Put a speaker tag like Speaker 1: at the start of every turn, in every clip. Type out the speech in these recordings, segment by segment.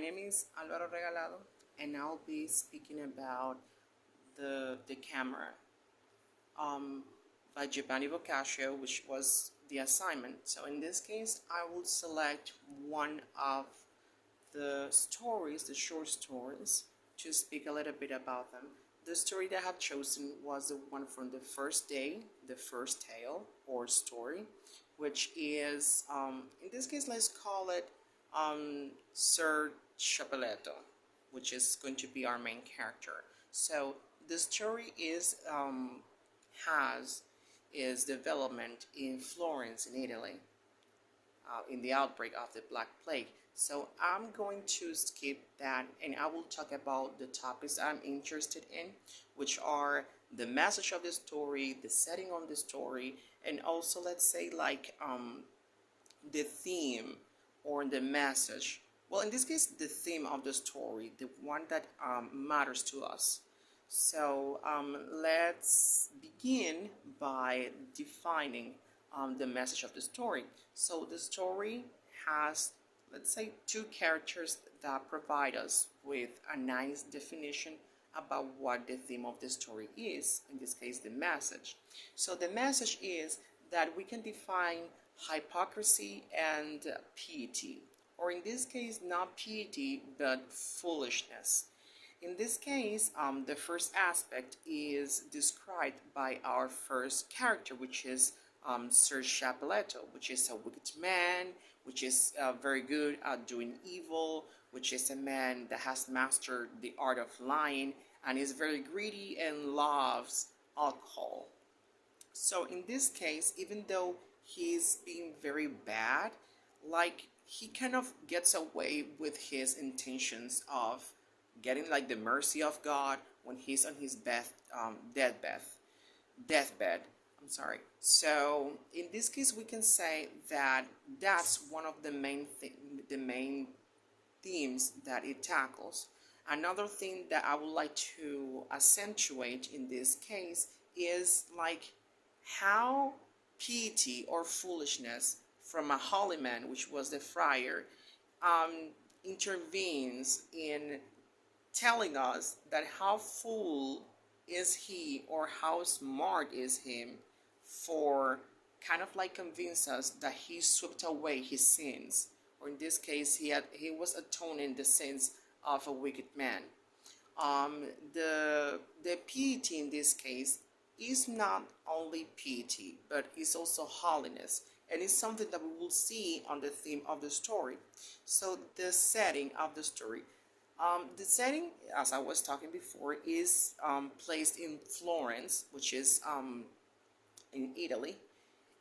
Speaker 1: name is Álvaro Regalado, and I'll be speaking about the Decameron by Giovanni Boccaccio, which was the assignment. So in this case, I will select one of the stories, the short stories, to speak a little bit about them. The story that I have chosen was the one from the first day, the first tale or story, which is, in this case, let's call it Sir Chapelletto, which is going to be our main character. So the story has its development in Florence, in Italy, in the outbreak of the Black Plague. So I'm going to skip that, and I will talk about the topics I'm interested in, which are the message of the story, the setting of the story, and also, let's say, like the theme or the message. Well, in this case, the theme of the story, the one that matters to us. So let's begin by defining the message of the story. So the story has, let's say, two characters that provide us with a nice definition about what the theme of the story is, in this case, the message. So the message is that we can define hypocrisy and piety, or in this case, not piety, but foolishness. In this case, the first aspect is described by our first character, which is Sir Chapelletto, which is a wicked man, which is very good at doing evil, which is a man that has mastered the art of lying and is very greedy and loves alcohol. So in this case, even though he's being very bad, like he kind of gets away with his intentions of getting like the mercy of God when he's on his deathbed. I'm sorry. So in this case, we can say that that's one of the the main themes that it tackles. Another thing that I would like to accentuate in this case is like how piety or foolishness from a holy man, which was the friar, um, intervenes in telling us that how fool is he or how smart is him for kind of like convince us that he swept away his sins, or in this case he was atoning the sins of a wicked man. The piety in this case is not only piety, but it's also holiness, and it's something that we will see on the theme of the story. So the setting of the story, the setting, as I was talking before, is placed in Florence, which is in Italy.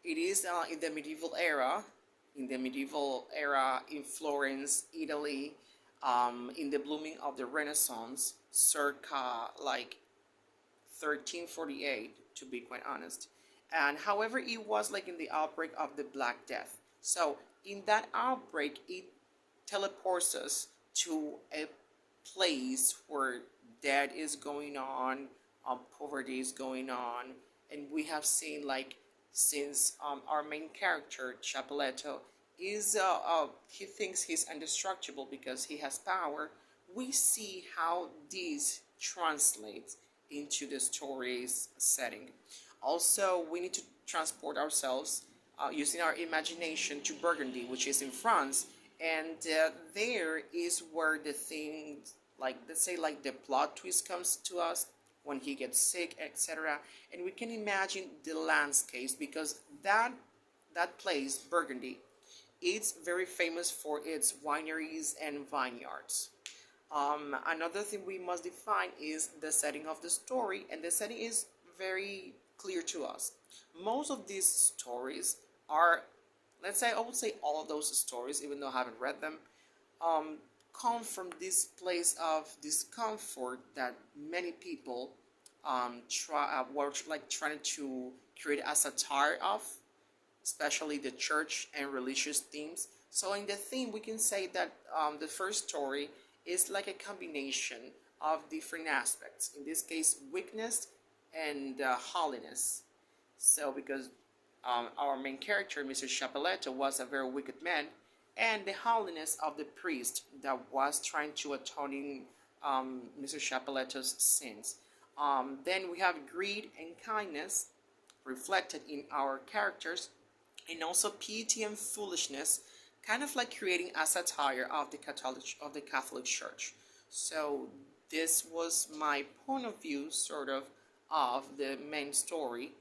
Speaker 1: It is in the medieval era, in Florence, Italy, in the blooming of the Renaissance, circa like 1348, to be quite honest. And however, it was like in the outbreak of the Black Death. So in that outbreak, it teleports us to a place where death is going on, poverty is going on, and we have seen like since our main character Chapelletto is he thinks he's indestructible because he has power. We see how this translates into the story's setting. Also, we need to transport ourselves using our imagination to Burgundy, which is in France, and there is where the things, like let's say like the plot twist comes to us when he gets sick, etc. And we can imagine the landscapes because that place, Burgundy, it's very famous for its wineries and vineyards. Another thing we must define is the setting of the story, and the setting is very clear to us. Most of these stories are, let's say, I would say all of those stories, even though I haven't read them, come from this place of discomfort that many people were like trying to create a satire of, especially the church and religious themes. So in the theme, we can say that the first story is like a combination of different aspects. In this case, weakness and holiness. So because our main character, Mr. Chapelletto, was a very wicked man, and the holiness of the priest that was trying to atone in Mr. Chapeleto's sins. Then we have greed and kindness reflected in our characters, and also piety and foolishness, kind of like creating a satire of the Catholic Church. So this was my point of view, sort of the main story.